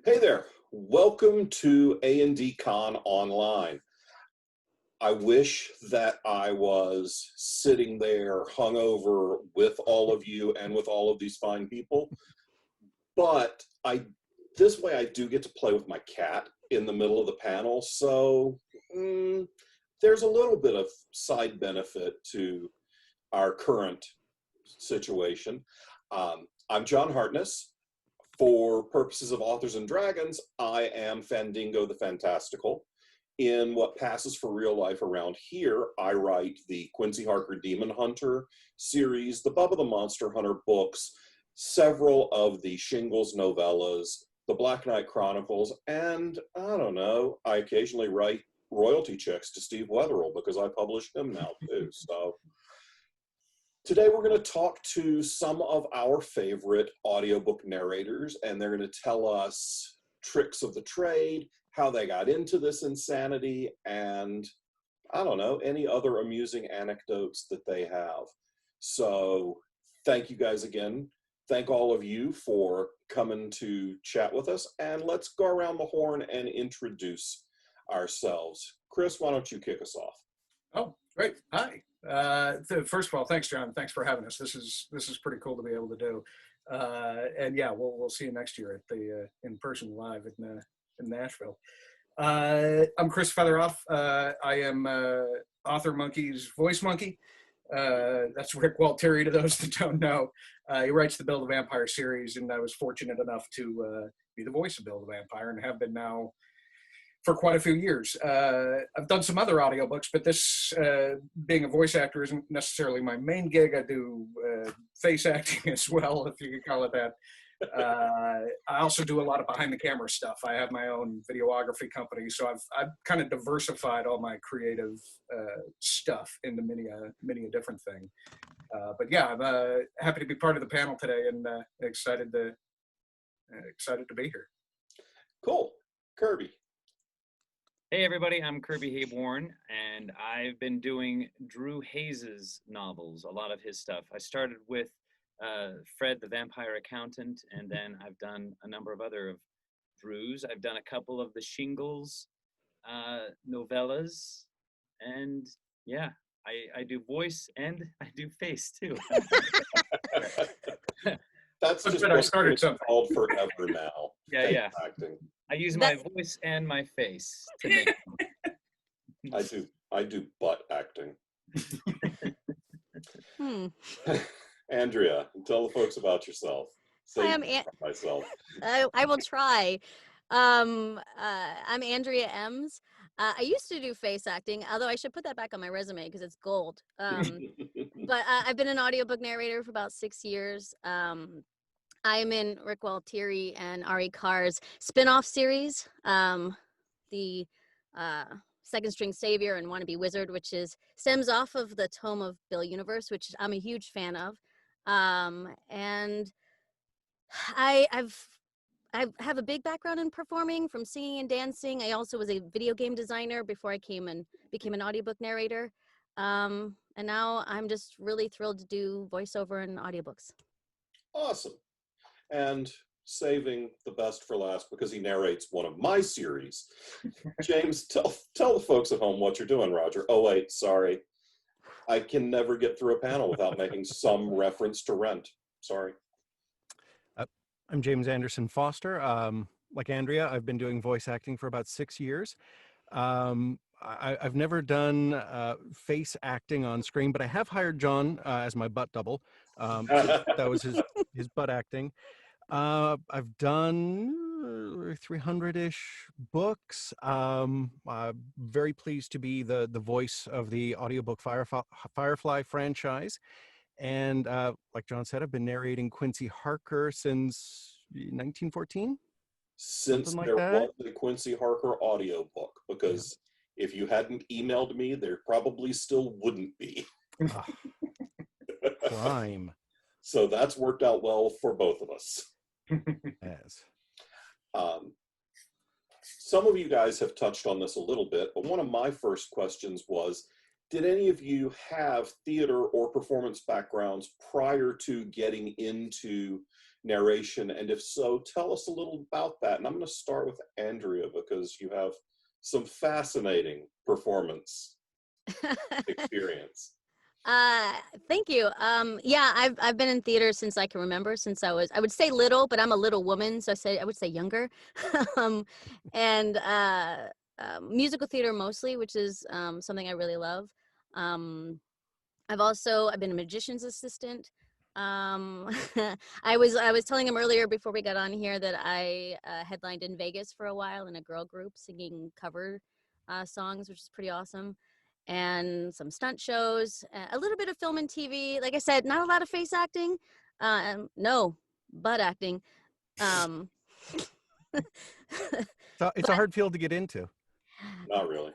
Hey there, welcome to A&D Con online. I wish that I was sitting there hungover with all of you and with all of these fine people, but this way I do get to play with my cat in the middle of the panel, so there's a little bit of side benefit to our current situation. I'm John Hartness. For purposes of Authors and Dragons, I am Fandingo the Fantastical. In what passes for real life around here, I write the Quincy Harker Demon Hunter series, the Bubba the Monster Hunter books, several of the Shingles novellas, the Black Knight Chronicles, and I don't know, I occasionally write royalty checks to Steve Wetherill because I publish him now too. So today we're going to talk to some of our favorite audiobook narrators, and they're going to tell us tricks of the trade, how they got into this insanity, and I don't know, any other amusing anecdotes that they have. So thank you guys again. Thank all of you for coming to chat with us, and let's go around the horn and introduce ourselves. Chris, why don't you kick us off? Oh, great. Hi. First of all, thanks, John. Thanks for having us. This is pretty cool to be able to do. And yeah, we'll see you next year at the in-person live in Nashville. I'm Chris Featheroff. I am Author Monkey's voice monkey. That's Rick Walteri, to those that don't know. He writes the Build a Vampire series, and I was fortunate enough to be the voice of Build a Vampire and have been now for quite a few years. I've done some other audiobooks, but this, being a voice actor, isn't necessarily my main gig. I do face acting as well, if you could call it that. I also do a lot of behind the camera stuff. I have my own videography company, so I've kind of diversified all my creative stuff into many a different thing. But yeah, I'm happy to be part of the panel today, and excited to be here. Cool. Kirby. Hey everybody, I'm Kirby Hayborn, and I've been doing Drew Hayes's novels, a lot of his stuff. I started with Fred the Vampire Accountant, and then I've done a number of other of Drew's. I've done a couple of the Shingles novellas, and yeah, I do voice and I do face too. That's just what I started something called forever now. Yeah. Acting. I use my voice and my face to make I do butt acting. Andrea, tell the folks about yourself. Hi, myself. I will try. I'm Andrea Ems. I used to do face acting, although I should put that back on my resume because it's gold. But I've been an audiobook narrator for about 6 years. I'm in Rick Walteri and Ari Carr's spin-off series, the Second String Savior and Wannabe Wizard, which stems off of the Tome of Bill Universe, which I'm a huge fan of. And I have a big background in performing, from singing and dancing. I also was a video game designer before I became an audiobook narrator. And now I'm just really thrilled to do voiceover and audiobooks. Awesome. And saving the best for last because he narrates one of my series. James, tell the folks at home what you're doing, Roger. Oh, wait, sorry. I can never get through a panel without making some reference to Rent. Sorry. I'm James Anderson Foster. Like Andrea, I've been doing voice acting for about 6 years. I've never done face acting on screen, but I have hired John as my butt double. That was his butt acting. I've done 300-ish books. I'm very pleased to be the voice of the audiobook Firefly franchise. And like John said, I've been narrating Quincy Harker since 1914. Since there was a Quincy Harker audiobook, because if you hadn't emailed me, there probably still wouldn't be. Crime. So that's worked out well for both of us. Yes. Some of you guys have touched on this a little bit, but one of my first questions was, did any of you have theater or performance backgrounds prior to getting into narration? And if so, tell us a little about that. And I'm going to start with Andrea because you have some fascinating performance experience. Thank you. Yeah, I've been in theater since I can remember, since I would say little, but I'm a little woman, so I would say younger. um, and musical theater mostly, which is something I really love. I've been a magician's assistant. Um, I was telling him earlier before we got on here that I headlined in Vegas for a while in a girl group singing cover songs, which is pretty awesome. And some stunt shows, a little bit of film and TV. Like I said, not a lot of face acting. No, butt acting. Um, So it's a hard field to get into. Not really.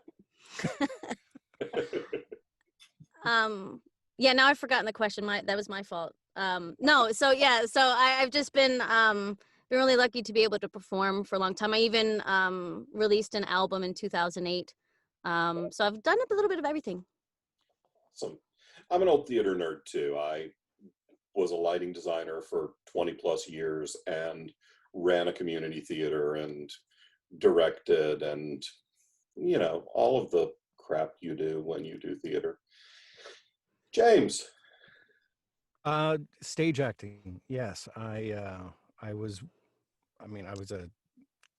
Yeah, now I've forgotten the question. That was my fault. No, so yeah, so I've just been really lucky to be able to perform for a long time. I even released an album in 2008. So I've done a little bit of everything. Awesome. I'm an old theater nerd too. I was a lighting designer for 20 plus years and ran a community theater and directed and, you know, all of the crap you do when you do theater. James. Stage acting. Yes, I was a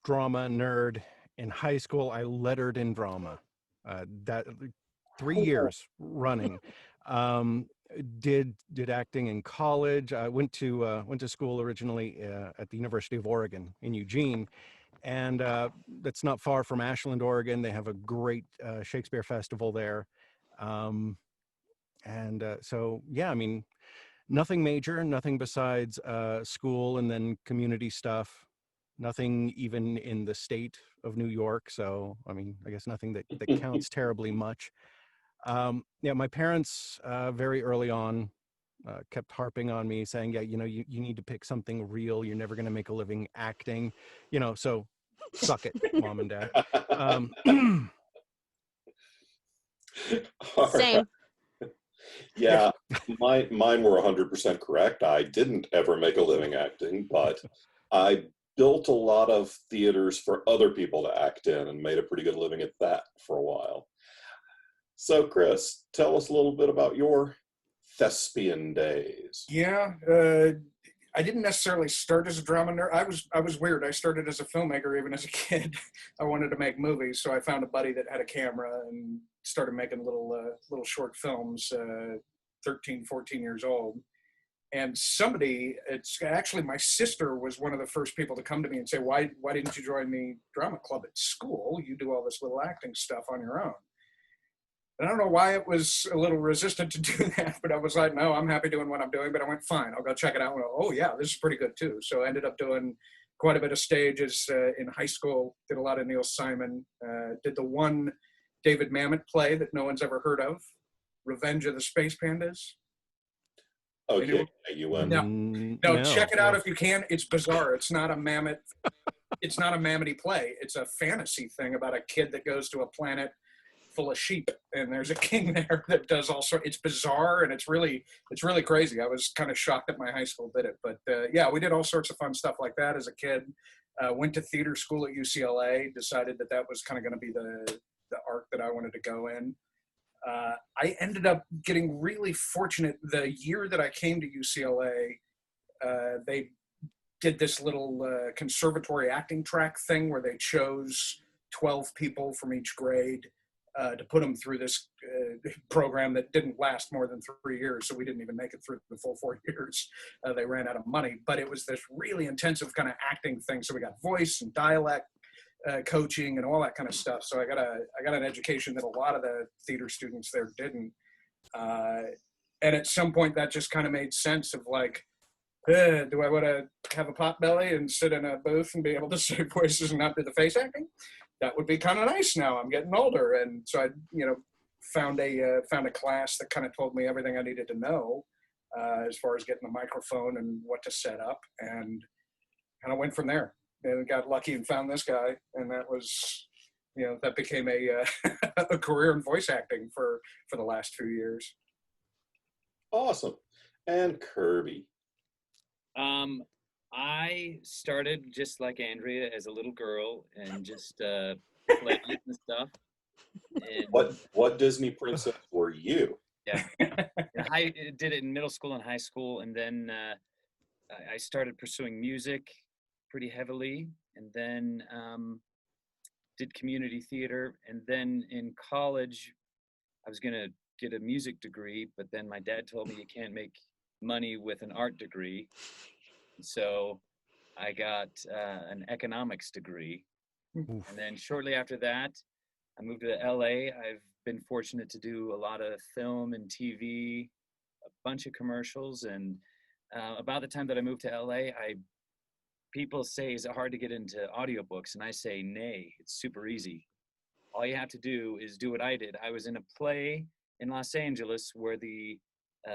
drama nerd in high school. I lettered in drama. That 3 years running. Did acting in college. I went to school originally at the University of Oregon in Eugene, and that's not far from Ashland, Oregon. They have a great Shakespeare festival there, so yeah, I mean, nothing major, nothing besides school and then community stuff. Nothing even in the state of New York. So, I mean, I guess nothing that counts terribly much. Yeah, my parents very early on kept harping on me saying, yeah, you know, you need to pick something real. You're never going to make a living acting, you know, so suck it, mom and dad. Same. Yeah, mine were 100% correct. I didn't ever make a living acting, but I built a lot of theaters for other people to act in and made a pretty good living at that for a while. So, Chris, tell us a little bit about your thespian days. Yeah, I didn't necessarily start as a drama nerd. I was weird. I started as a filmmaker even as a kid. I wanted to make movies, so I found a buddy that had a camera and started making little short films, 13, 14 years old. And it's actually my sister was one of the first people to come to me and say, why didn't you join the drama club at school? You do all this little acting stuff on your own. And I don't know why it was a little resistant to do that, but I was like, no, I'm happy doing what I'm doing. But I went, fine, I'll go check it out. And oh, yeah, this is pretty good too. So I ended up doing quite a bit of stages in high school, did a lot of Neil Simon, did the one David Mamet play that no one's ever heard of, Revenge of the Space Pandas. Okay, you went. No, check it out if you can. It's bizarre. It's not a Mamet. It's not a Mammoty play. It's a fantasy thing about a kid that goes to a planet full of sheep, and there's a king there that does all sorts. It's bizarre and it's really crazy. I was kind of shocked that my high school did it, but yeah, we did all sorts of fun stuff like that as a kid. Went to theater school at UCLA. Decided that was kind of going to be the arc that I wanted to go in. I ended up getting really fortunate. The year that I came to UCLA, they did this little conservatory acting track thing where they chose 12 people from each grade to put them through this program that didn't last more than 3 years. So we didn't even make it through the full 4 years. They ran out of money, but it was this really intensive kind of acting thing. So we got voice and dialect coaching and all that kind of stuff. So I got an education that a lot of the theater students there didn't. And at some point that just kind of made sense of like, do I want to have a pot belly and sit in a booth and be able to say voices and not do the face acting? That would be kind of nice now. I'm getting older. And so I, found a class that kind of told me everything I needed to know as far as getting the microphone and what to set up, and kind of went from there. And got lucky and found this guy, and that was, that became a career in voice acting for the last 2 years. Awesome. And Kirby. I started just like Andrea as a little girl and just played and stuff. And What Disney princess were you? yeah, did it in middle school and high school, and then I started pursuing music pretty heavily, and then did community theater, and then in college I was gonna get a music degree, but then my dad told me you can't make money with an art degree, so I got an economics degree, Oof. and then shortly after that, I moved to LA. I've been fortunate to do a lot of film and TV, a bunch of commercials, and about the time that I moved to LA, people say, is it hard to get into audiobooks? And I say, nay, it's super easy. All you have to do is do what I did. I was in a play in Los Angeles where the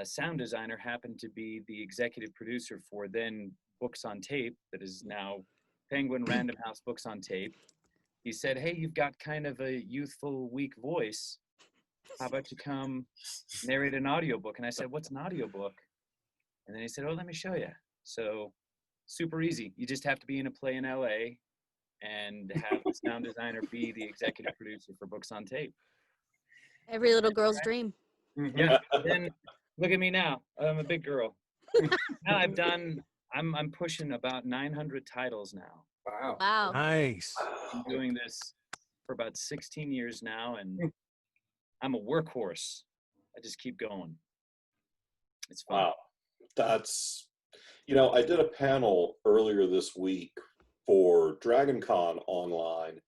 sound designer happened to be the executive producer for then Books on Tape, that is now Penguin Random House Books on Tape. He said, hey, you've got kind of a youthful, weak voice. How about you come narrate an audiobook? And I said, what's an audiobook? And then he said, oh, let me show you. So super easy. You just have to be in a play in LA and have the sound designer be the executive producer for Books on Tape. Every little girl's dream. Yeah. Then look at me now. I'm a big girl. Now I'm pushing about 900 titles now. Wow. Wow. Nice. I'm doing this for about 16 years now, and I'm a workhorse. I just keep going. It's fun. Wow. That's, I did a panel earlier this week for Dragon Con online,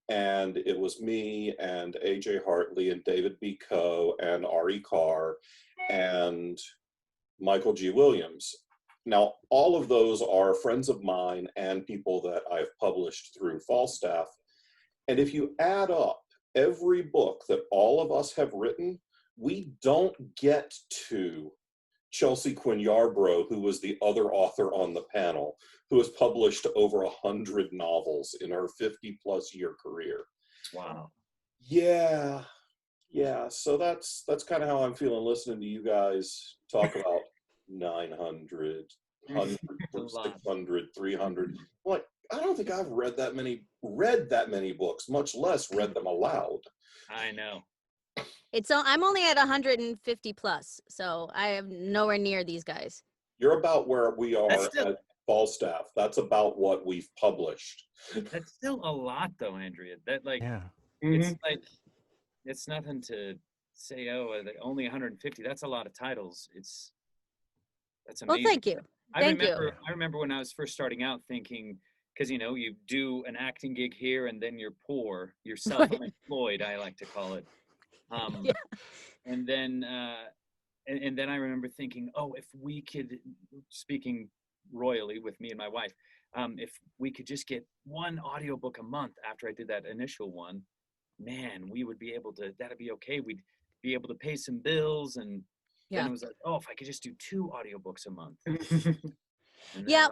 and it was me and AJ Hartley and David B. Coe and Ari Carr and Michael G. Williams. Now, all of those are friends of mine and people that I've published through Falstaff. And if you add up every book that all of us have written, we don't get to Chelsea Quinn Yarbrough, who was the other author on the panel, who has published over 100 novels in her 50-plus year career. Wow. Yeah. So that's kind of how I'm feeling listening to you guys talk about 900, 100, 600, 300. Like, I don't think I've read that many books, much less read them aloud. I know. I'm only at 150 plus, so I am nowhere near these guys. You're about where we are still, at Falstaff. That's about what we've published. That's still a lot, though, Andrea. That Yeah. It's like it's nothing to say. Oh, only 150. That's a lot of titles. That's amazing. Well, thank you. I remember when I was first starting out thinking, because you do an acting gig here and then you're poor, you're self-employed, I like to call it. Yeah. And then I remember thinking, oh, if we could, speaking royally with me and my wife, if we could just get one audiobook a month after I did that initial one, man, we would be able to, that'd be okay. We'd be able to pay some bills. And then it was like, oh, if I could just do 2 audiobooks a month. Yeah.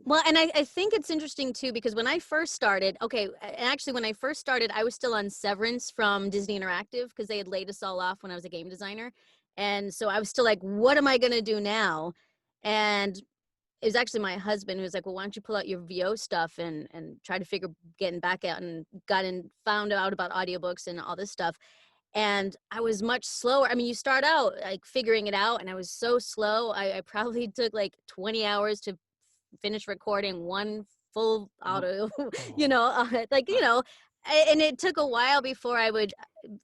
Well, and I think it's interesting too, because when I first started, when I first started, I was still on severance from Disney Interactive because they had laid us all off when I was a game designer. And so I was still like, what am I going to do now? And it was actually my husband who was like, well, why don't you pull out your VO stuff and try to figure getting back out, and found out about audiobooks and all this stuff. And I was much slower. I mean, you start out like figuring it out, and I was so slow. I probably took like 20 hours to finish recording one full audio, and it took a while before I would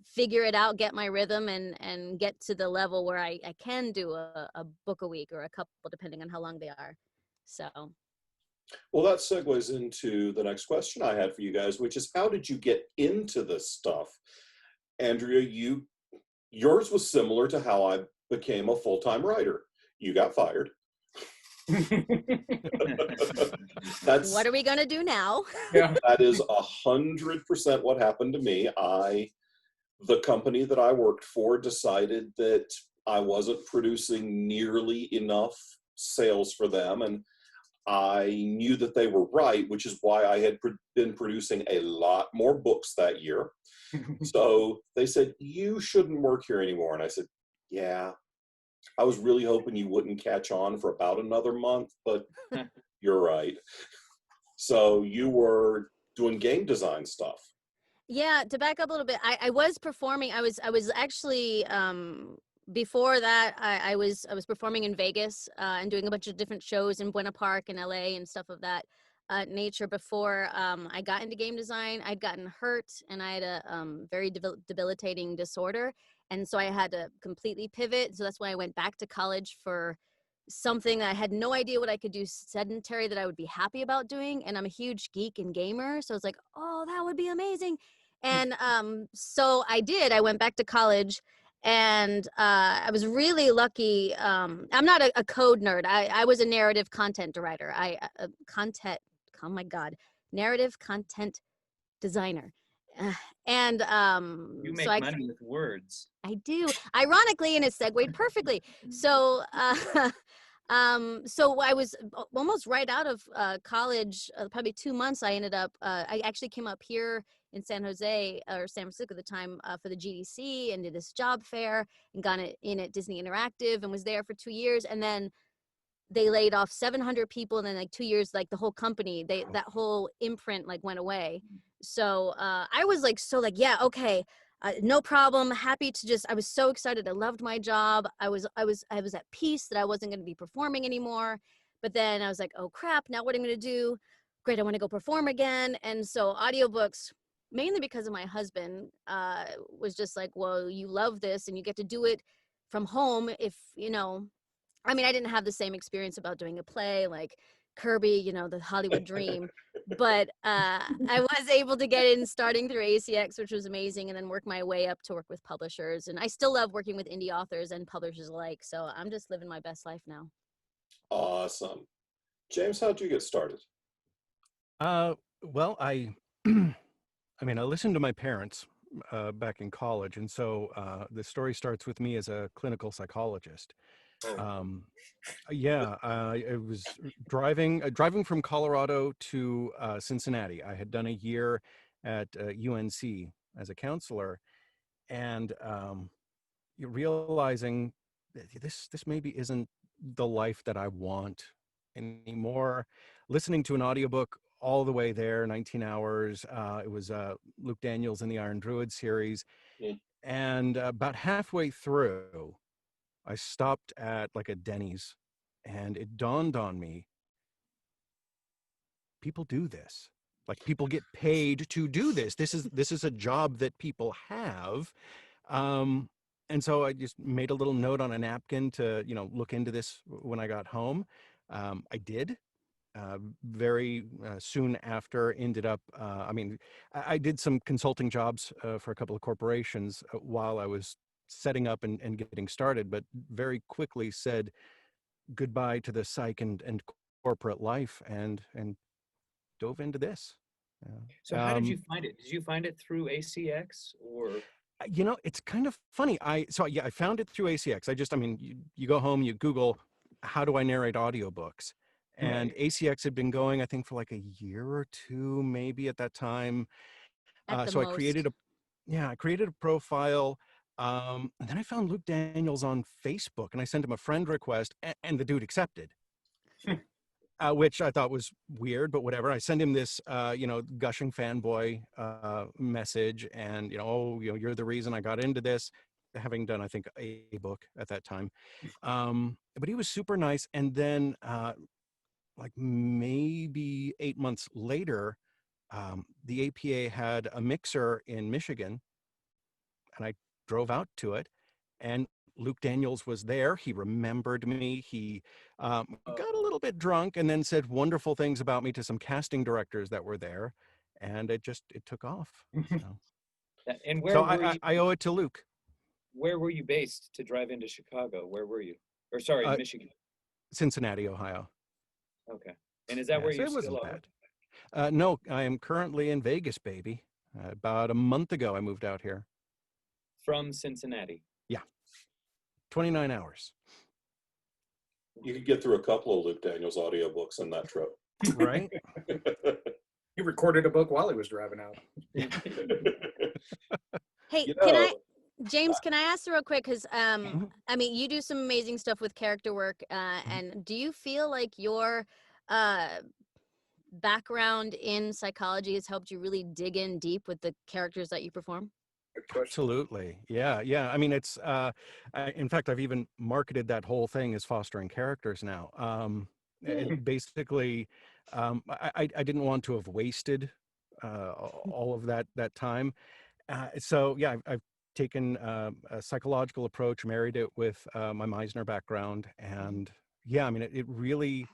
figure it out, get my rhythm, and get to the level where I can do a book a week or a couple, depending on how long they are. So. Well, that segues into the next question I had for you guys, which is, how did you get into this stuff? Andrea, yours was similar to how I became a full-time writer. You got fired. What are we going to do now? Yeah. That is 100% what happened to me. The company that I worked for decided that I wasn't producing nearly enough sales for them, and I knew that they were right, which is why I had been producing a lot more books that year. So they said, you shouldn't work here anymore. And I said, yeah, I was really hoping you wouldn't catch on for about another month, but You're right. So you were doing game design stuff. Yeah, to back up a little bit, I was performing. I was actually before that I was performing in Vegas and doing a bunch of different shows in Buena Park and LA and stuff of that nature before I got into game design. I'd gotten hurt and I had a very debilitating disorder, and so I had to completely pivot. So that's why I went back to college for something that I had no idea what I could do sedentary that I would be happy about doing. And I'm a huge geek and gamer, so I was like, oh, that would be amazing. And so I did. I went back to college, and I was really lucky. I'm not a code nerd. I was a narrative content writer. Oh my God, narrative content designer. And You so make money with words. I do, ironically, and it segued perfectly. So so I was almost right out of college, probably 2 months. I ended up I actually came up here in San Jose or San Francisco at the time for the GDC and did this job fair and got it in at Disney Interactive and was there for 2 years. And then they laid off 700 people, and then like 2 years, like the whole company, that whole imprint like went away. So I was like, yeah, okay, no problem, happy to just, I was so excited. I loved my job. I was at peace that I wasn't going to be performing anymore. But then I was like, oh crap, now what am I going to do? Great, I want to go perform again. And so audiobooks, mainly because of my husband, was just like, well, you love this and you get to do it from home. If you know, I mean, I didn't have the same experience about doing a play like Kirby, you know, the Hollywood dream, but I was able to get in starting through ACX, which was amazing, and then work my way up to work with publishers. And I still love working with indie authors and publishers alike. So I'm just living my best life now. Awesome. James, how'd you get started? Well, I mean, I listened to my parents back in college, and so the story starts with me as a clinical psychologist. Yeah, I was driving from Colorado to Cincinnati. I had done a year at UNC as a counselor, and you're realizing that this maybe isn't the life that I want anymore. Listening to an audiobook all the way there, 19 hours. It was Luke Daniels in the Iron Druid series, and about halfway through, I stopped at like a Denny's, and it dawned on me, people do this. Like, people get paid to do this. This is a job that people have. And so I just made a little note on a napkin to, look into this when I got home. I did. Very soon after, ended up, I did some consulting jobs for a couple of corporations while I was setting up and getting started, but very quickly said goodbye to the psych and corporate life and dove into this. So how did you find it? Did you find it through ACX or? It's kind of funny. I found it through ACX. You go home, you Google, how do I narrate audiobooks? And Right. ACX had been going, I think, for like a year or two, maybe at that time. So I created a profile. And then I found Luke Daniels on Facebook, and I sent him a friend request, and the dude accepted. Which I thought was weird, but whatever. I sent him this, gushing fanboy message, and you're the reason I got into this, having done, I think, a book at that time. But he was super nice. And then, like maybe 8 months later, the APA had a mixer in Michigan, and I drove out to it, and Luke Daniels was there. He remembered me. He got a little bit drunk and then said wonderful things about me to some casting directors that were there, and it took off. So, And where were you? I owe it to Luke. Where were you based to drive into Chicago? Where were you? Or sorry, Michigan. Cincinnati, Ohio. Okay. And is that where you so still are? Bad. No, I am currently in Vegas, baby. About a month ago, I moved out here. From Cincinnati? Yeah. 29 hours. You could get through a couple of Luke Daniels audiobooks in that trip. Right? He recorded a book while he was driving out. Hey, James, can I ask you real quick? Because, you do some amazing stuff with character work. And do you feel like your background in psychology has helped you really dig in deep with the characters that you perform? Absolutely. Yeah. Yeah. I mean, it's, in fact, I've even marketed that whole thing as fostering characters now. Basically, I didn't want to have wasted all of that time. So yeah, I've taken a psychological approach, married it with my Meisner background. And yeah, I mean, it really,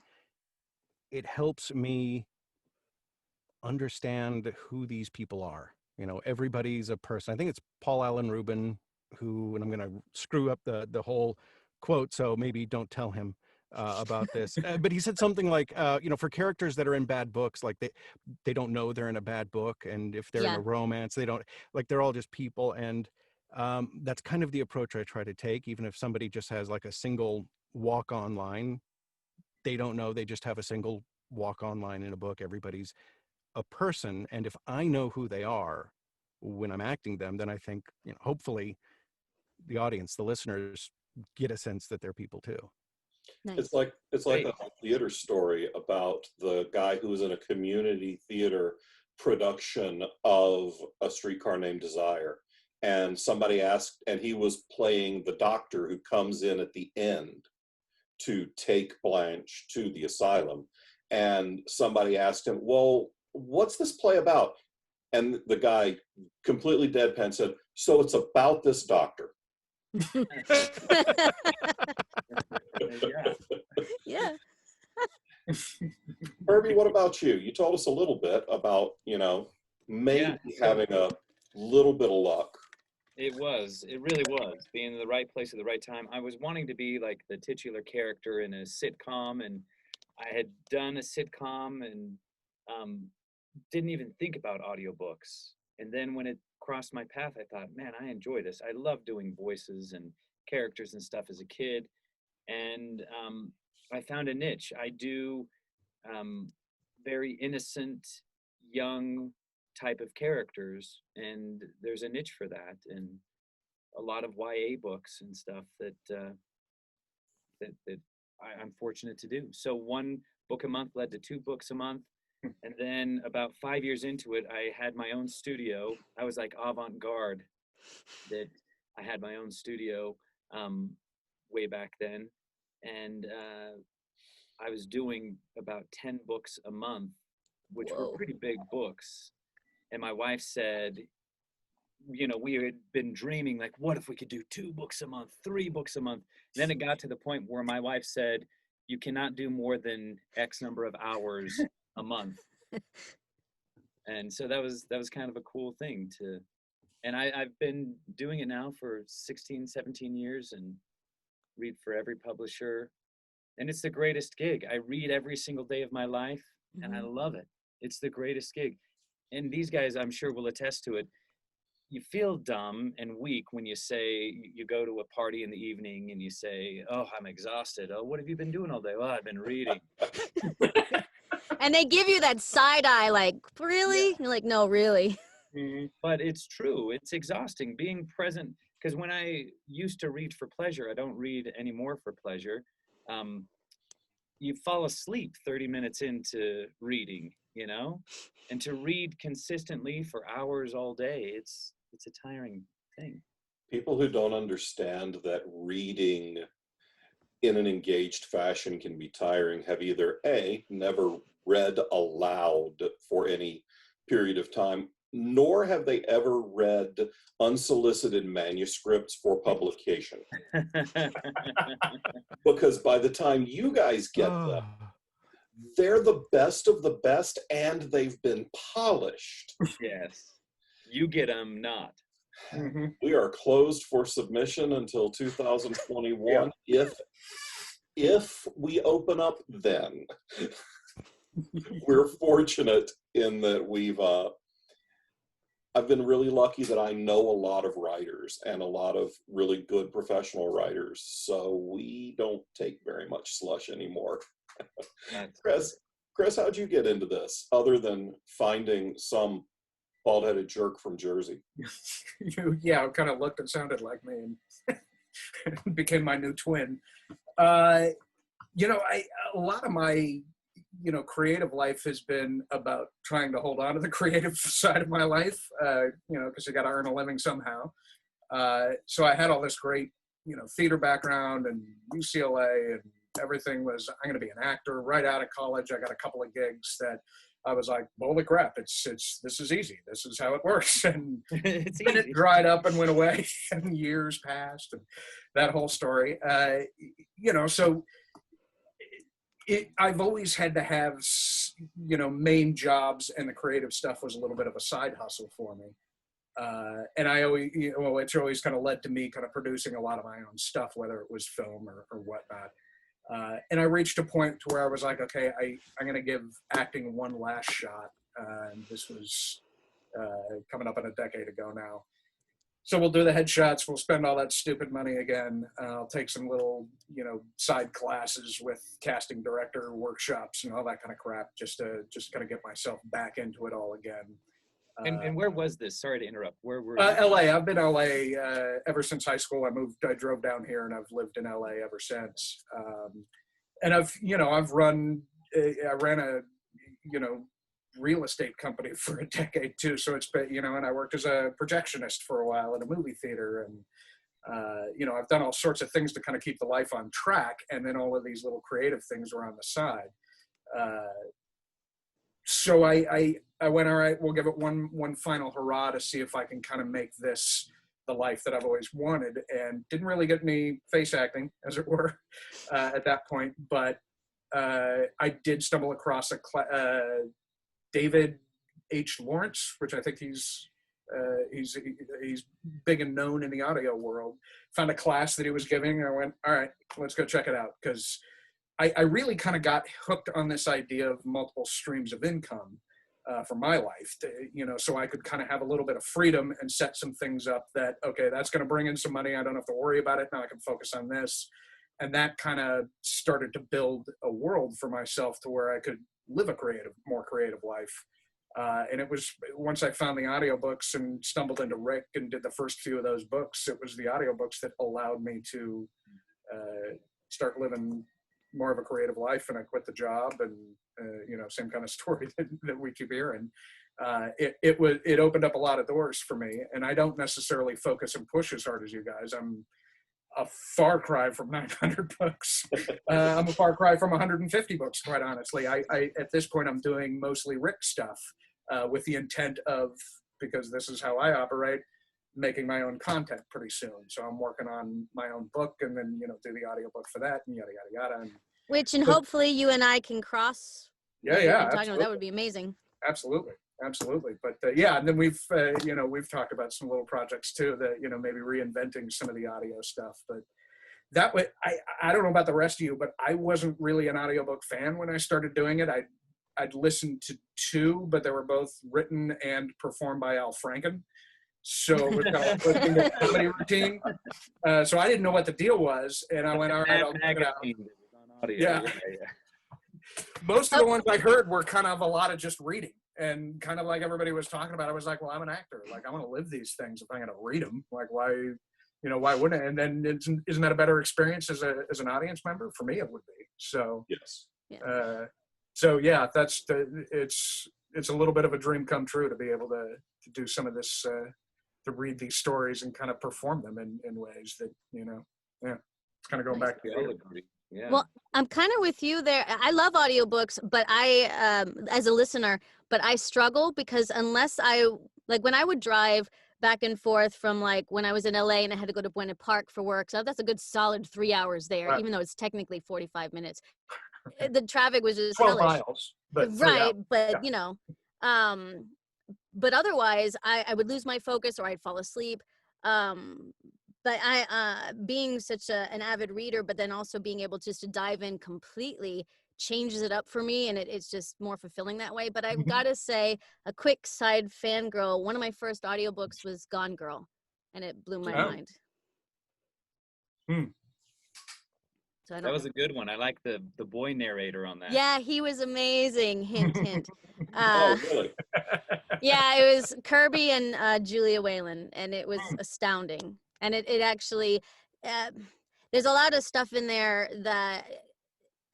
it helps me understand who these people are. You know, everybody's a person. I think it's Paul Allen Rubin who, and I'm going to screw up the whole quote, so maybe don't tell him about this. But he said something like, you know, for characters that are in bad books, like they don't know they're in a bad book, and if they're in Yeah. a romance, they don't, like, they're all just people. And that's kind of the approach I try to take, even if somebody just has like a single walk-on line. They don't know, they just have a single walk-on line in a book. Everybody's a person, and if I know who they are when I'm acting them, then I think, you know, hopefully the audience, the listeners, get a sense that they're people too. Nice. It's like a theater story about the guy who was in a community theater production of A Streetcar Named Desire, and somebody asked, and he was playing the doctor who comes in at the end to take Blanche to the asylum, and somebody asked him, well, what's this play about? And the guy, completely deadpan, said, so it's about this doctor. Yeah. Herbie, what about you? You told us a little bit about, you know, maybe having a little bit of luck. It really was being in the right place at the right time. I was wanting to be like the titular character in a sitcom, and I had done a sitcom and didn't even think about audiobooks. And then when it crossed my path, I thought, man, I enjoy this. I love doing voices and characters and stuff as a kid. And I found a niche. I do very innocent, young type of characters, and there's a niche for that. And a lot of YA books and stuff that I'm fortunate to do. So one book a month led to 2 books a month. And then about 5 years into it, I had my own studio. I was like avant-garde that I had my own studio way back then. And I was doing about 10 books a month, which were pretty big books. And my wife said, you know, we had been dreaming, like, what if we could do 2 books a month, 3 books a month? And then it got to the point where my wife said, you cannot do more than X number of hours a month. And so that was kind of a cool thing to, and I've been doing it now for 16, 17 years and read for every publisher. And it's the greatest gig. I read every single day of my life, and I love it. It's the greatest gig. And these guys, I'm sure, will attest to it. You feel dumb and weak when you say, you go to a party in the evening and you say, oh, I'm exhausted. Oh, what have you been doing all day? Well, I've been reading. And they give you that side eye, like, really? Yeah. You're like, no, really. But it's true. It's exhausting being present. Because when I used to read for pleasure, I don't read anymore for pleasure. You fall asleep 30 minutes into reading, you know? And to read consistently for hours all day, it's a tiring thing. People who don't understand that reading in an engaged fashion can be tiring have either A, never read aloud for any period of time, nor have they ever read unsolicited manuscripts for publication. Because by the time you guys get them, they're the best of the best, and they've been polished. Yes. You get them not. We are closed for submission until 2021. Yeah. If we open up then, we're fortunate in that I've been really lucky that I know a lot of writers and a lot of really good professional writers. So we don't take very much slush anymore. Chris, how'd you get into this other than finding some bald-headed jerk from Jersey? Yeah, it kind of looked and sounded like me and became my new twin. You know, a lot of my creative life has been about trying to hold on to the creative side of my life, because you got to earn a living somehow. So I had all this great, theater background and UCLA, and everything was, I'm going to be an actor right out of college. I got a couple of gigs that I was like, holy crap, this is easy. This is how it works. And It's then it easy. dried up and went away and years passed and that whole story. So I've always had to have, main jobs, and the creative stuff was a little bit of a side hustle for me. And I always, it's always kind of led to me kind of producing a lot of my own stuff, whether it was film or whatnot. And I reached a point to where I was like, okay, I'm going to give acting one last shot. And this was coming up on a decade ago now. So we'll do the headshots. We'll spend all that stupid money again. I'll take some little, side classes with casting director workshops and all that kind of crap, just kind of get myself back into it all again. And where was this? Sorry to interrupt. Where were you? LA. I've been LA ever since high school. I drove down here, and I've lived in LA ever since. And I ran a, real estate company for a decade too. So it's been, and I worked as a projectionist for a while in a movie theater, and I've done all sorts of things to kind of keep the life on track. And then all of these little creative things were on the side. So I went, all right, we'll give it one final hurrah to see if I can kind of make this the life that I've always wanted, and didn't really get any face acting, as it were, at that point. But I did stumble across David H. Lawrence, which I think he's big and known in the audio world. Found a class that he was giving, and I went, all right, let's go check it out, because I really kind of got hooked on this idea of multiple streams of income for my life, so I could kind of have a little bit of freedom and set some things up that, okay, that's going to bring in some money. I don't have to worry about it. Now I can focus on this. And that kind of started to build a world for myself to where I could live a more creative life. And it was, once I found the audiobooks and stumbled into Rick and did the first few of those books, it was the audiobooks that allowed me to start living more of a creative life. And I quit the job, and same kind of story that we keep hearing. It opened up a lot of doors for me, and I don't necessarily focus and push as hard as you guys. I'm a far cry from 900 books. I'm a far cry from 150 books, quite honestly. I at this point, I'm doing mostly Rick stuff with the intent of, because this is how I operate, making my own content pretty soon. So I'm working on my own book, and then, do the audiobook for that, and yada, yada, yada. And hopefully you and I can cross. Yeah. That would be amazing. Absolutely. But and then we've talked about some little projects too, that, maybe reinventing some of the audio stuff. But that way, I don't know about the rest of you, but I wasn't really an audiobook fan when I started doing it. I'd listened to two, but they were both written and performed by Al Franken. So it was kind of listening to a comedy routine. So I didn't know what the deal was, and I went, all right, I'll check it out. Yeah. Most of the ones I heard were kind of a lot of just reading, and kind of like everybody was talking about. I was like, well, I'm an actor. Like, I want to live these things. If I'm going to read them, like, why wouldn't I? And then isn't that a better experience as an audience member? For me, it would be. So yes. It's a little bit of a dream come true to be able to do some of this, to read these stories and kind of perform them in ways that, it's kind of going back to the other. Yeah. Well, I'm kind of with you there. I love audiobooks, but as a listener, but I struggle because unless when I would drive back and forth from, like, when I was in LA and I had to go to Buena Park for work, so that's a good solid 3 hours there, right. Even though it's technically 45 minutes. The traffic was just 12 hellish. miles, but right, but yeah. But otherwise I would lose my focus or I'd fall asleep. But being such an avid reader, but then also being able just to dive in completely changes it up for me, and it's just more fulfilling that way. But I've got to say, a quick side fangirl, one of my first audiobooks was Gone Girl, and it blew my mind. So that was a good one. I like the boy narrator on that. Yeah, he was amazing. Hint, hint. Oh, really? Yeah, it was Kirby and Julia Whalen, and it was astounding. And it actually, there's a lot of stuff in there that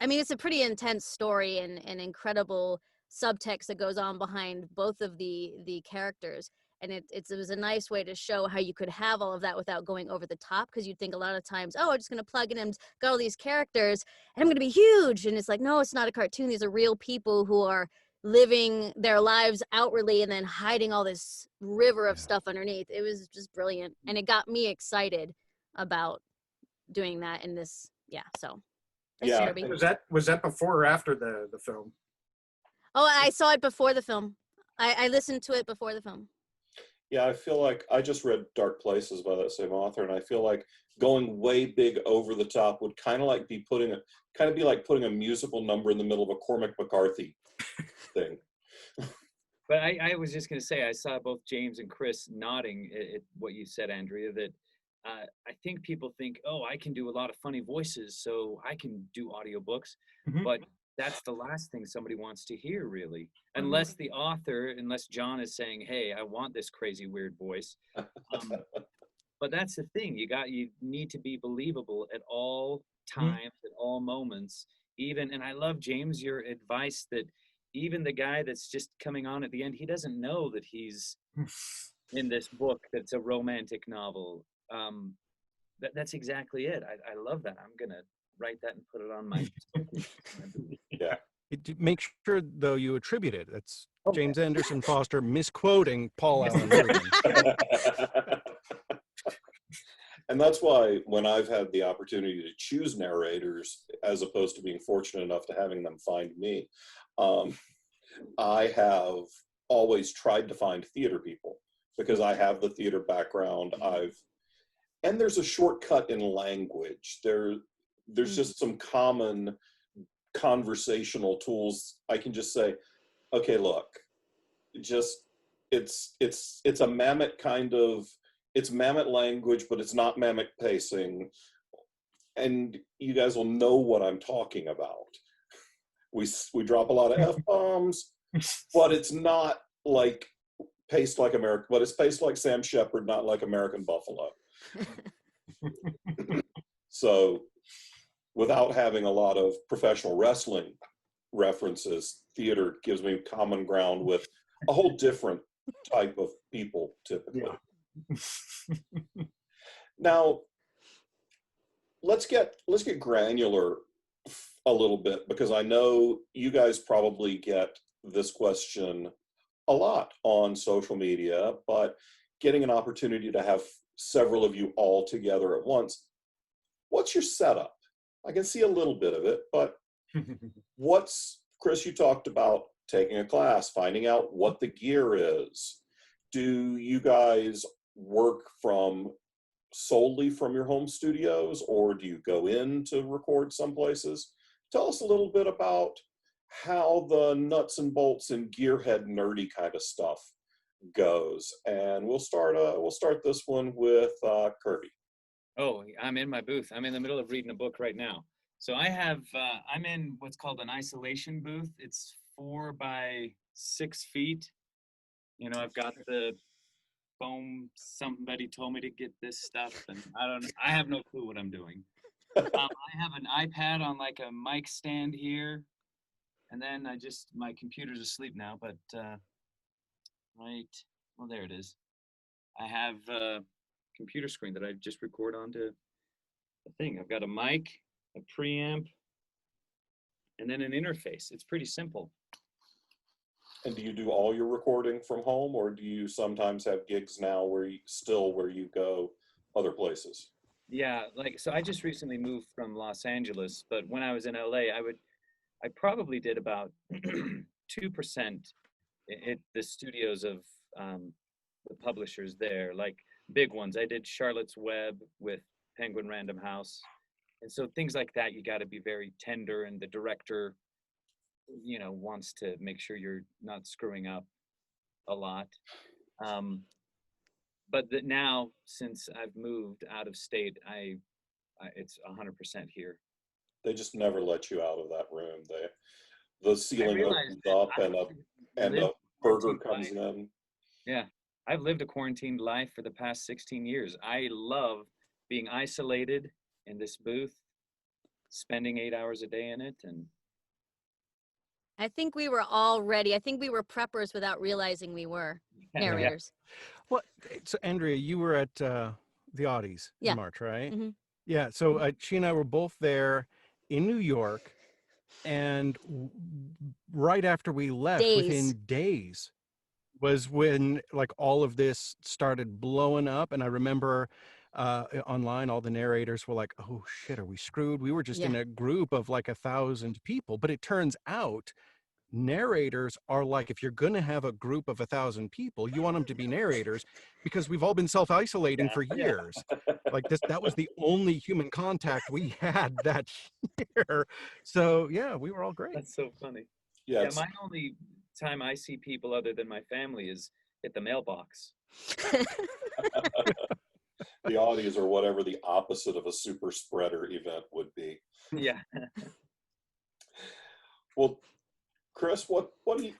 I mean, it's a pretty intense story and incredible subtext that goes on behind both of the characters. And it was a nice way to show how you could have all of that without going over the top, because you'd think a lot of times, oh, I'm just going to plug in and got all these characters and I'm going to be huge. And it's like, no, it's not a cartoon. These are real people who are living their lives outwardly and then hiding all this river of stuff underneath. It was just brilliant. And it got me excited about doing that in this. Yeah. So thanks, Yeah. Kirby. Was that before or after the film? Oh, I saw it before the film. I listened to it before the film. Yeah, I feel like I just read Dark Places by that same author, and I feel like going way big over the top would kind of like be putting a musical number in the middle of a Cormac McCarthy thing. But I was just going to say, I saw both James and Chris nodding at what you said, Andrea, that I think people think, oh, I can do a lot of funny voices, so I can do audiobooks. Mm-hmm. But that's the last thing somebody wants to hear, really. Unless the author, unless John is saying, hey, I want this crazy, weird voice. But that's the thing. You need to be believable at all times, at all moments. And I love, James, your advice that even the guy that's just coming on at the end, he doesn't know that he's in this book that's a romantic novel. That's exactly it. I love that. I'm going to write that and put it on my Yeah. Make sure, though, you attribute it. That's James Anderson Foster misquoting Paul Allen Morgan. And that's why when I've had the opportunity to choose narrators, as opposed to being fortunate enough to having them find me, I have always tried to find theater people, because I have the theater background. And there's a shortcut in language. There's just some common conversational tools. I can just say, okay, look, it's a Mamet kind of, it's Mamet language, but it's not Mamet pacing. And you guys will know what I'm talking about. We drop a lot of F-bombs, but it's not like paced like American, but it's paced like Sam Shepard, not like American Buffalo. So without having a lot of professional wrestling references, theater gives me common ground with a whole different type of people, typically. Yeah. Now, let's get granular a little bit, because I know you guys probably get this question a lot on social media, but getting an opportunity to have several of you all together at once, what's your setup? I can see a little bit of it, but Chris, you talked about taking a class, finding out what the gear is. Do you guys work solely from your home studios, or do you go in to record some places? Tell us a little bit about how the nuts and bolts and gearhead nerdy kind of stuff goes. And we'll start this one with Kirby. Oh, I'm in my booth. I'm in the middle of reading a book right now. So I'm in what's called an isolation booth. It's 4 by 6 feet. You know, I've got the foam. Somebody told me to get this stuff, and I have no clue what I'm doing. I have an iPad on like a mic stand here, and then my computer's asleep now, but there it is. I have a computer screen that I just record onto the thing. I've got a mic, a preamp, and then an interface. It's pretty simple. And do you do all your recording from home, or do you sometimes have gigs now where you go other places? Yeah, so I just recently moved from Los Angeles, but when I was in LA, I probably did about 2% at the studios of the publishers there, like big ones. I did Charlotte's Web with Penguin Random House. And so things like that, you got to be very tender, and the director, wants to make sure you're not screwing up a lot. But now, since I've moved out of state, it's 100% here. They just never let you out of that room. The ceiling opens up and a burger comes in. Yeah, I've lived a quarantined life for the past 16 years. I love being isolated in this booth, spending 8 hours a day in it. And I think we were all ready. I think we were preppers without realizing we were narrators. Well, so Andrea, you were at the Audis Yeah. in March, right? Mhm. Yeah. So she and I were both there in New York, and right after we left, Days. within days, was when like all of this started blowing up. And I remember online, all the narrators were like, "Oh shit, are we screwed?" We were just in Yeah. a group of like 1,000 people, but it turns out narrators are like, if you're going to have a group of 1,000 people, you want them to be narrators, because we've all been self-isolating for years. Like that was the only human contact we had that year. So yeah, we were all great. that's so funny. Yeah, Yeah, my only time I see people other than my family is at the mailbox. the Audis or whatever the opposite of a super spreader event would be. Yeah. Well, Chris, what do you?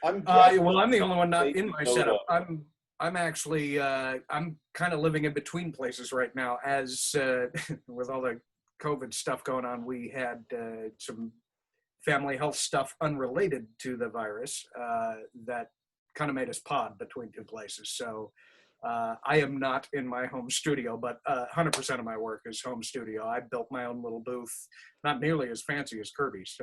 I'm Well, I'm the only one not in my Taking setup. note I'm actually I'm kind of living in between places right now. As with all the COVID stuff going on, we had some family health stuff unrelated to the virus that kind of made us pod between two places. So I am not in my home studio, but 100% of my work is home studio. I built my own little booth, not nearly as fancy as Kirby's.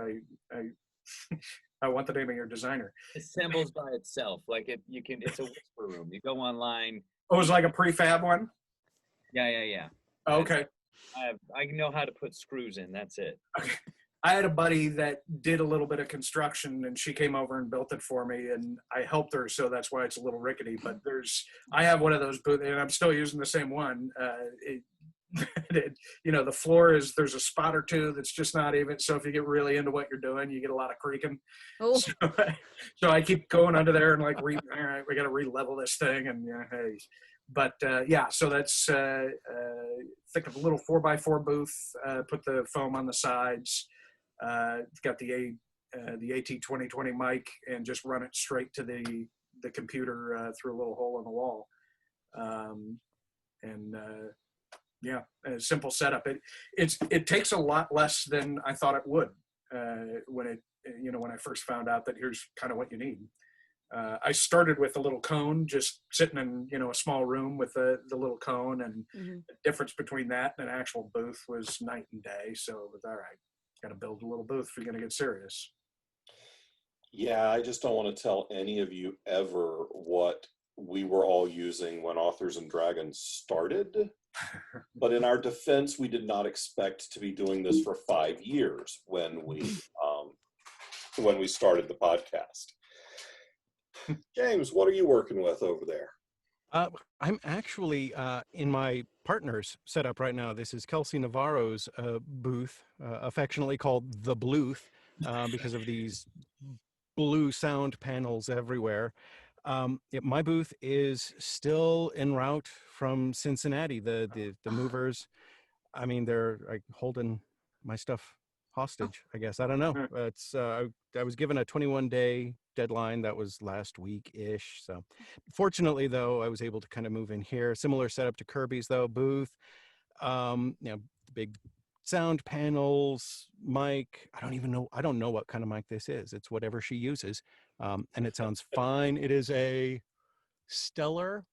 I want the name of your designer. Assembles by itself. Like it's a whisper room. You go online. Oh, it was like a prefab one? Yeah. Okay. I know how to put screws in. That's it. Okay. I had a buddy that did a little bit of construction, and she came over and built it for me, and I helped her, so that's why it's a little rickety. But I have one of those booths, and I'm still using the same one. The floor there's a spot or two that's just not even. So if you get really into what you're doing, you get a lot of creaking. Oh. So I keep going under there and like, all right, we got to re-level this thing, and hey. But so that's think of a little 4x4 booth. Put the foam on the sides. Got the AT2020 mic, and just run it straight to the computer through a little hole in the wall. A simple setup. It takes a lot less than I thought it would when I first found out that here's kind of what you need. I started with a little cone, just sitting in a small room with the little cone, and the difference between that and an actual booth was night and day. So it was all right. Got to build a little booth if you're going to get serious. Yeah, I just don't want to tell any of you ever what we were all using when Authors and Dragons started. But in our defense, we did not expect to be doing this for 5 years when we started the podcast. James, what are you working with over there? I'm actually in my partner's setup right now. This is Kelsey Navarro's booth, affectionately called the Bluth, because of these blue sound panels everywhere. My booth is still en route from Cincinnati. The movers, I mean, they're like holding my stuff hostage, I guess. I don't know. It's I was given a 21-day deadline. That was last week-ish. So fortunately, though, I was able to kind of move in here. Similar setup to Kirby's, though. Booth, the big sound panels, mic. I don't know what kind of mic this is. It's whatever she uses. And it sounds fine. It is a Stellar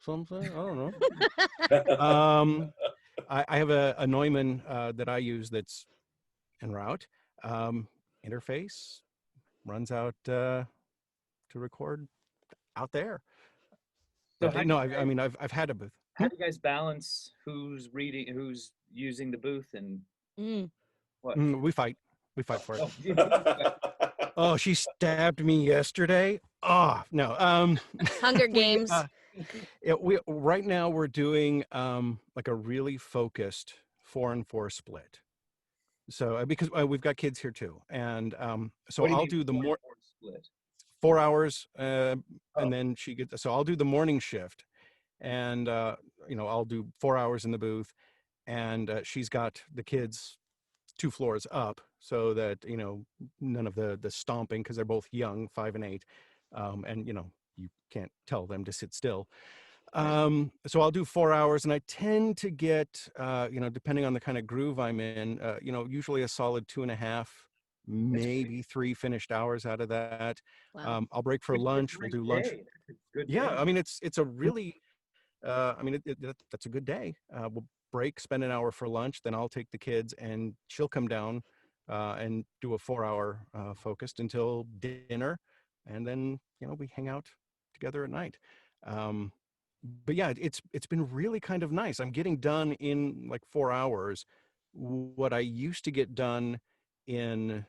something. I don't know. I have a Neumann that I use that's en route. Interface runs out to record out there. So But no, I've had a booth. How do you guys balance who's using the booth, and what? We fight for it. Oh, you do? Oh, she stabbed me yesterday. Oh no. Hunger Games. We right now we're doing like a really focused 4-and-4 split. So because we've got kids here too, and so I'll do the more split. 4 hours, and then she gets. So I'll do the morning shift, and I'll do 4 hours in the booth, and she's got the kids 2 floors up, so that none of the stomping, because they're both young, 5 and 8, and you can't tell them to sit still. So I'll do 4 hours, and I tend to get, depending on the kind of groove I'm in, usually a solid 2.5, maybe 3 finished hours out of that. Wow. I'll break for That's a lunch. We'll great do lunch. day. That's a good Yeah, day. I mean, it's a really, that's a good day. We'll break, spend an hour for lunch, then I'll take the kids, and she'll come down and do a 4-hour focused until dinner, and then we hang out together at night. But yeah, it's been really kind of nice. I'm getting done in like 4 hours what I used to get done in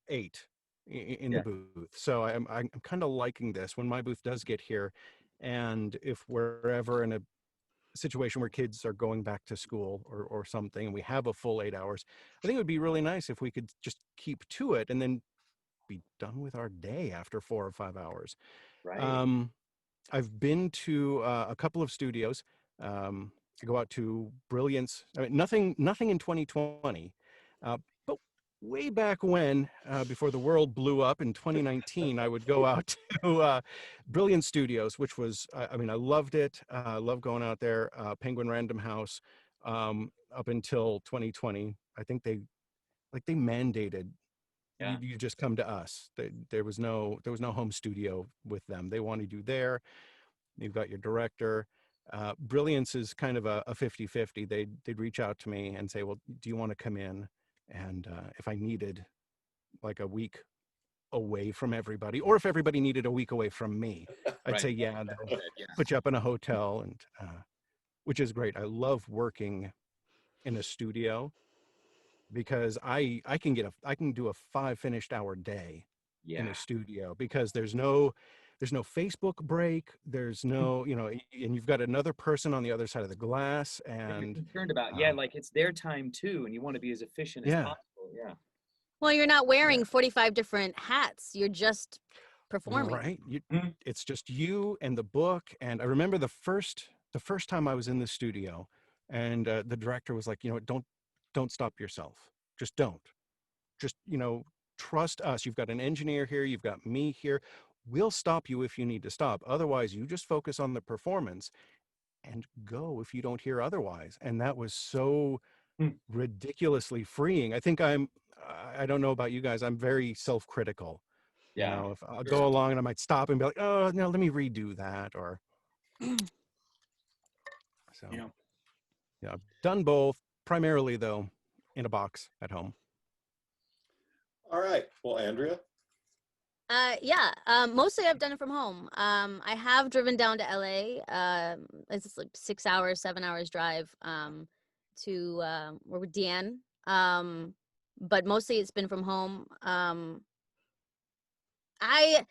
8 in the Yeah. booth. So I'm kind of liking this when my booth does get here, and if we're ever in a situation where kids are going back to school or something, and we have a full 8 hours, I think it would be really nice if we could just keep to it and then be done with our day after 4 or 5 hours. Right. Um, I've been to a couple of studios. I go out to Brilliance. I mean, nothing in 2020, but way back when, before the world blew up in 2019, I would go out to Brilliance Studios, which was, I mean, I loved it. I love going out there. Penguin Random House, up until 2020. I think they mandated Yeah. you just come to us. There was no home studio with them. They wanted you there. You've got your director. Brilliance is kind of a 50-50. They'd reach out to me and say, well, do you want to come in? And if I needed like a week away from everybody, or if everybody needed a week away from me, I'd say, Right. yeah, they'll Yeah. put you up in a hotel, and which is great. I love working in a studio because I can do a 5 finished hour day in Yeah. a studio, because there's no Facebook break. There's no, and you've got another person on the other side of the glass, That you're and concerned about. Yeah, um, like it's their time too, and you want to be as efficient as yeah, possible. Yeah. Well, you're not yeah, wearing 45 different hats. You're just performing. right. Mhm. It's just you and the book. And I remember the first time I was in the studio, and the director was like, don't stop yourself. Just don't. Just trust us. You've got an engineer here. You've got me here. We'll stop you if you need to stop. Otherwise, you just focus on the performance and go if you don't hear otherwise. And that was so Hmm. ridiculously freeing. I don't know about you guys, I'm very self-critical. Yeah. If I'll Sure. go along and I might stop and be like, oh no, let me redo that. Or so Yeah. yeah, I've done both, primarily though in a box at home. All right. Well, Andrea. Yeah, mostly I've done it from home. I have driven down to LA. It's like 6 hours, 7 hours drive to where with Deanne. But mostly it's been from home. I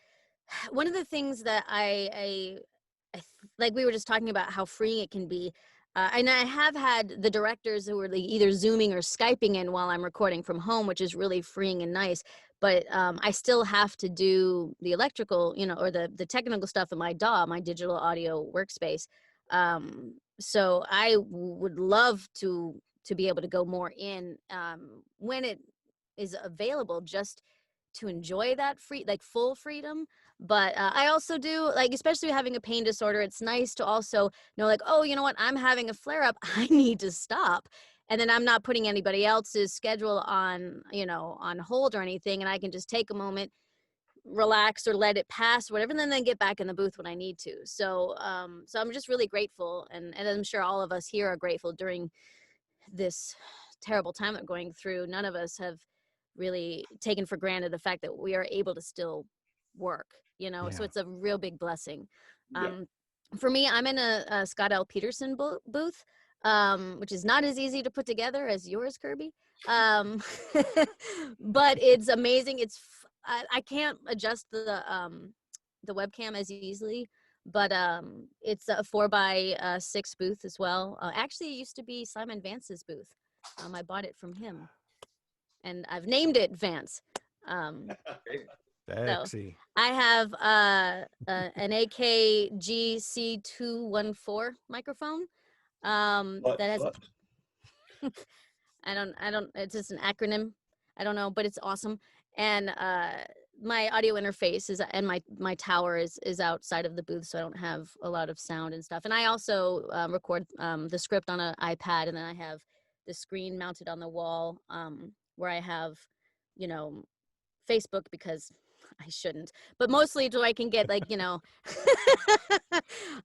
one of the things that like we were just talking about how freeing it can be. And I have had the directors who are like either Zooming or Skyping in while I'm recording from home, which is really freeing and nice. But I still have to do the electrical, or the technical stuff in my DAW, my digital audio workspace. So I would love to be able to go more in when it is available, just to enjoy that full freedom. But I also do, like, especially having a pain disorder, it's nice to also know, like, oh, you know what, I'm having a flare up. I need to stop. And then I'm not putting anybody else's schedule on, on hold or anything. And I can just take a moment, relax, or let it pass, whatever, and then get back in the booth when I need to. So, so I'm just really grateful. And I'm sure all of us here are grateful during this terrible time that we're going through. None of us have really taken for granted the fact that we are able to still work, so Yeah. it's a real big blessing. Yeah. For me, I'm in a Scott L. Peterson booth, which is not as easy to put together as yours, Kirby. But it's amazing. I can't adjust the webcam as easily, but it's a 4x6 booth as well. Actually, it used to be Simon Vance's booth. I bought it from him, and I've named it Vance. Great. So Sexy. I have an AKG-C214 microphone What? that has What? I don't it's just an acronym. I don't know, but it's awesome. And my audio interface is, and my tower is outside of the booth, so I don't have a lot of sound and stuff. And I also record the script on an iPad, and then I have the screen mounted on the wall where I have, you know, Facebook, because I shouldn't, but mostly so I can get, like, you know,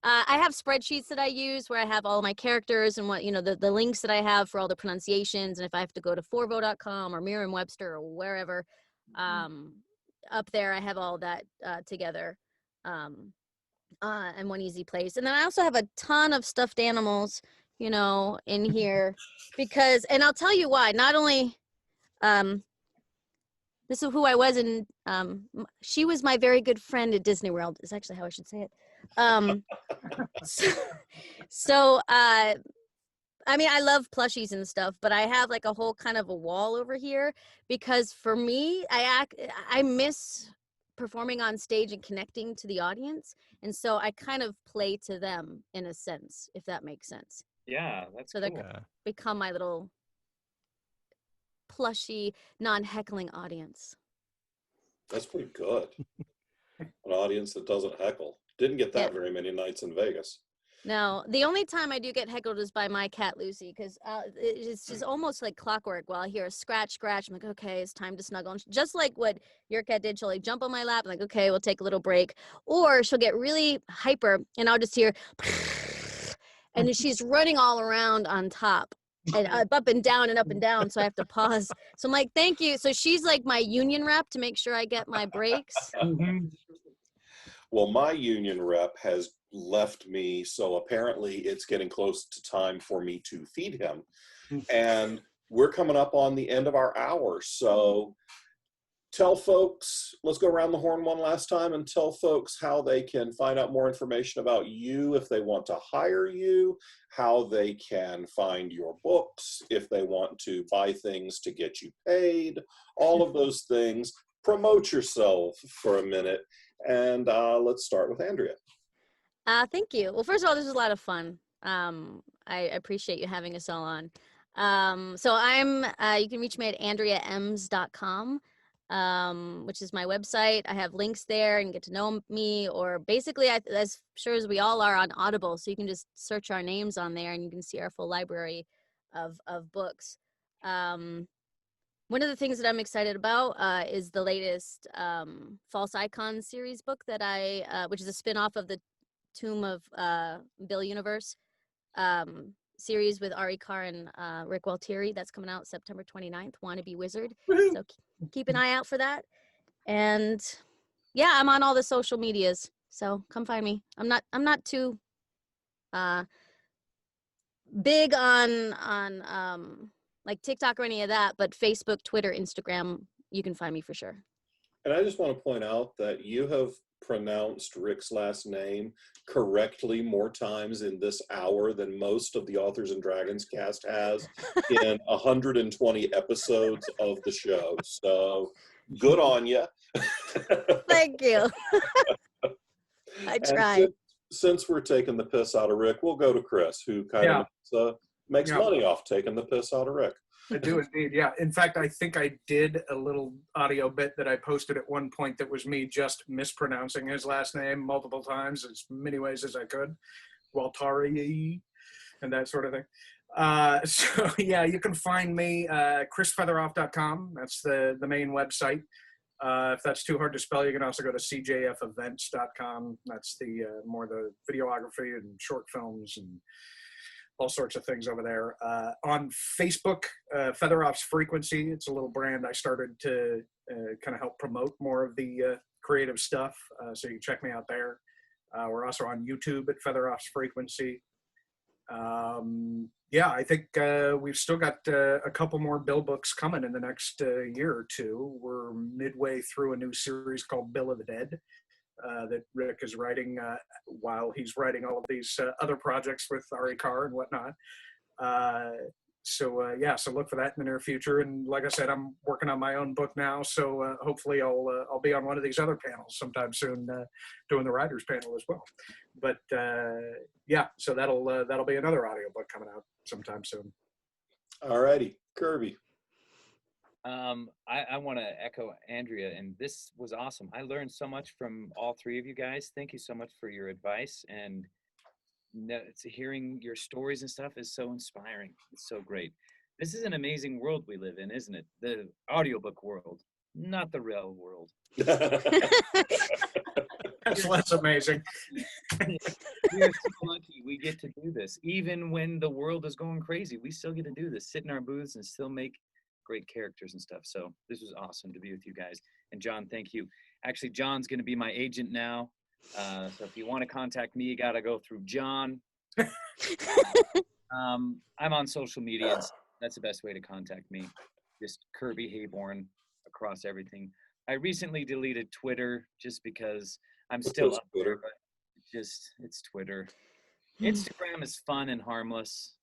I have spreadsheets that I use where I have all my characters and what, you know, the links that I have for all the pronunciations. And if I have to go to forvo.com or Merriam-Webster or wherever, up there, I have all that together in one easy place. And then I also have a ton of stuffed animals, you know, in here because, and I'll tell you why, not only, this is who I was in, she was my very good friend at Disney World, is actually how I should say it. So I mean, I love plushies and stuff, but I have like a whole kind of a wall over here because for me, I miss performing on stage and connecting to the audience. And so I kind of play to them in a sense, if that makes sense. Yeah, that's so cool. They become my little plushy, non-heckling audience. That's pretty good. An audience that doesn't heckle. Didn't get that very many nights in Vegas. No, the only time I do get heckled is by my cat Lucy, because it's just almost like clockwork. While I hear a scratch, I'm like, okay, it's time to snuggle. And just like what your cat did, she'll like jump on my lap. I'm like, okay, we'll take a little break. Or she'll get really hyper, and I'll just hear, and she's running all around on top, and up and down and up and down. So I have to pause. So I'm like, thank you. So she's like my union rep to make sure I get my breaks. Well, my union rep has left me, so apparently it's getting close to time for me to feed him. And we're coming up on the end of our hour. So tell folks, let's go around the horn one last time and tell folks how they can find out more information about you if they want to hire you, how they can find your books, if they want to buy things to get you paid, all of those things. Promote yourself for a minute. And let's start with Andrea. Thank you. Well, first of all, this is a lot of fun. I appreciate you having us all on. So you can reach me at andreams.com, which is my website. I have links there and get to know me, or basically, as sure as we all are, on Audible. So you can just search our names on there and you can see our full library of books. One of the things that I'm excited about is the latest False Icon series book that which is a spinoff of the Tomb of Bill universe series with Ari Carr and Rick Waltieri. That's coming out September 29th, Wannabe Wizard. So keep an eye out for that. And yeah, I'm on all the social medias, so come find me. I'm not too big on like TikTok or any of that, but Facebook, Twitter, Instagram, you can find me for sure. And I just want to point out that you have pronounced Rick's last name correctly more times in this hour than most of the Authors and Dragons cast has in 120 episodes of the show. So good on you. Thank you. I tried. Since we're taking the piss out of Rick, we'll go to Chris, who kind of makes money off taking the piss out of Rick. I do indeed, yeah. In fact, I think I did a little audio bit that I posted at one point that was me just mispronouncing his last name multiple times, as many ways as I could, Waltari, and that sort of thing. So yeah, you can find me, chrisfeatheroff.com. That's the main website. If that's too hard to spell, you can also go to cjfevents.com. That's the more the videography and short films and all sorts of things over there. On Facebook, Featheroff's Frequency. It's a little brand I started to kind of help promote more of the creative stuff. So you can check me out there. We're also on YouTube at Featheroff's Frequency. Yeah, I think we've still got a couple more Bill books coming in the next year or two. We're midway through a new series called Bill of the Dead that Rick is writing while he's writing all of these other projects with Ari Carr and whatnot. So look for that in the near future. And like I said, I'm working on my own book now, so hopefully I'll be on one of these other panels sometime soon, doing the writers panel as well. But so that'll be another audiobook coming out sometime soon. All righty, Kirby. I want to echo Andrea, and this was awesome. I learned so much from all three of you guys. Thank you so much for your advice, and hearing your stories and stuff is so inspiring. It's so great. This is an amazing world we live in, isn't it? The audiobook world, not the real world. That's less amazing. We're so lucky we get to do this. Even when the world is going crazy, we still get to do this, sit in our booths and still make great characters and stuff. So this was awesome to be with you guys. And John, thank you. Actually, John's going to be my agent now. So if you want to contact me, you got to go through John. I'm on social media. That's the best way to contact me. Just Kirby Hayborn across everything. I recently deleted Twitter just because I'm still up there, but it's Twitter. Instagram is fun and harmless.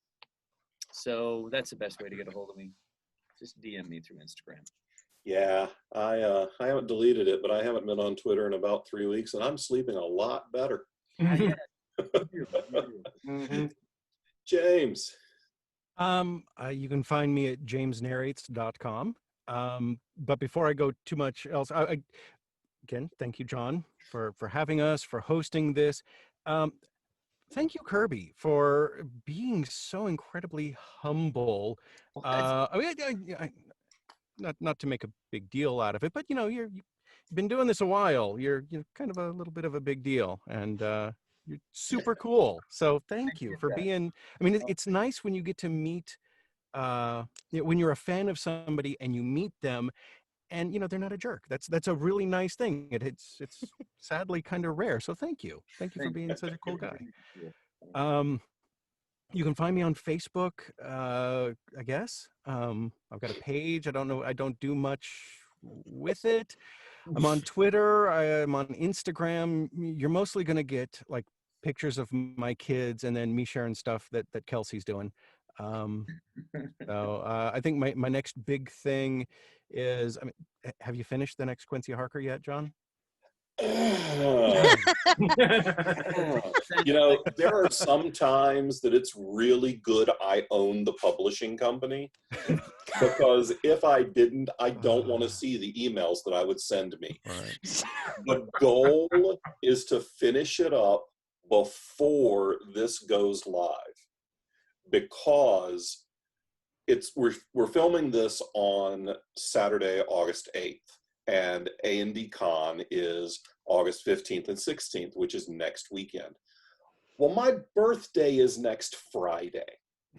So that's the best way to get a hold of me. Just DM me through Instagram. Yeah, I haven't deleted it, but I haven't been on Twitter in about 3 weeks, and I'm sleeping a lot better. Mm-hmm. James. You can find me at jamesnarrates.com. But before I go too much else, again, thank you, John, for having us, for hosting this. Thank you, Kirby, for being so incredibly humble. Not to make a big deal out of it, but you've been doing this a while. You're kind of a little bit of a big deal, and you're super cool. So thank you for being. I mean, it's nice when you get to meet. When you're a fan of somebody and you meet them, and they're not a jerk. That's a really nice thing. It's sadly kind of rare. So thank you for being such a cool guy. You can find me on Facebook, I guess. I've got a page. I don't know. I don't do much with it. I'm on Twitter. I'm on Instagram. You're mostly going to get like pictures of my kids and then me sharing stuff that Kelsey's doing. So I think my next big thing is, I mean, have you finished the next Quincy Harker yet, John? There are some times that it's really good I own the publishing company, because if I didn't, I don't want to see the emails that I would send me. Right. The goal is to finish it up before this goes live, because we're filming this on Saturday, August 8th. And A&D Con is August 15th and 16th, which is next weekend. Well, my birthday is next Friday.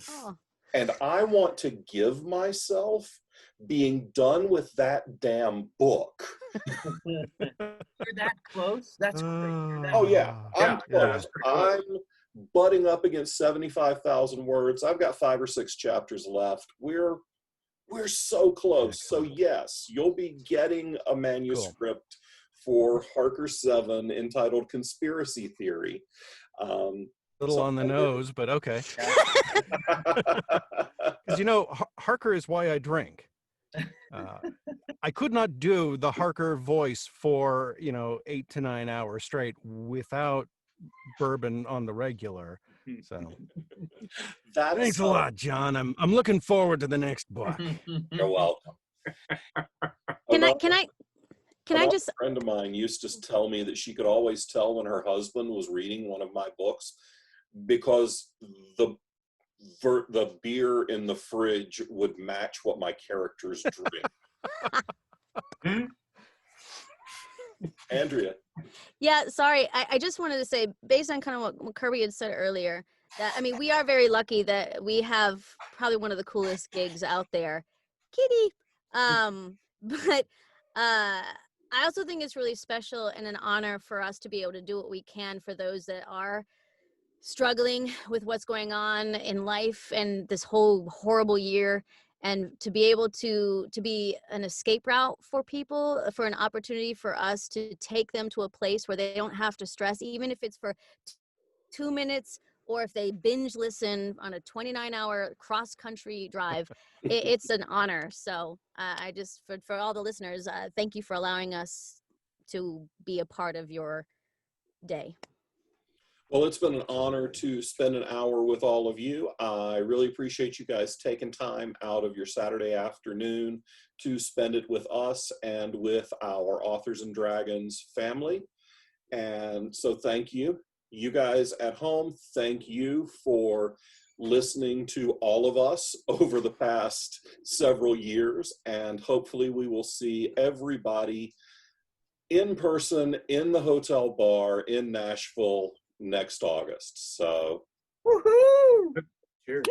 Oh. And I want to give myself being done with that damn book. You're that close? That's great. Oh, yeah. I'm close. Yeah. I'm butting up against 75,000 words. I've got 5 or 6 chapters left. We're so close. So yes, you'll be getting a manuscript for Harker 7 entitled Conspiracy Theory. Little on the nose, but okay. Because Harker is why I drink. I could not do the Harker voice for 8 to 9 hours straight without bourbon on the regular. So thanks a lot, John. I'm looking forward to the next book. You're welcome. Can I just? A friend of mine used to tell me that she could always tell when her husband was reading one of my books because the beer in the fridge would match what my characters drink. Andrea. Yeah, sorry. I just wanted to say, based on kind of what Kirby had said earlier, that I mean, we are very lucky that we have probably one of the coolest gigs out there. Kitty. But I also think it's really special and an honor for us to be able to do what we can for those that are struggling with what's going on in life and this whole horrible year, and to be able to be an escape route for people, for an opportunity for us to take them to a place where they don't have to stress, even if it's for 2 minutes or if they binge listen on a 29-hour cross-country drive. It's an honor. So I just, for all the listeners, thank you for allowing us to be a part of your day. Well, it's been an honor to spend an hour with all of you. I really appreciate you guys taking time out of your Saturday afternoon to spend it with us and with our Authors and Dragons family. And so thank you. You guys at home, thank you for listening to all of us over the past several years. And hopefully we will see everybody in person in the hotel bar in Nashville next August. So Woohoo! Cheers.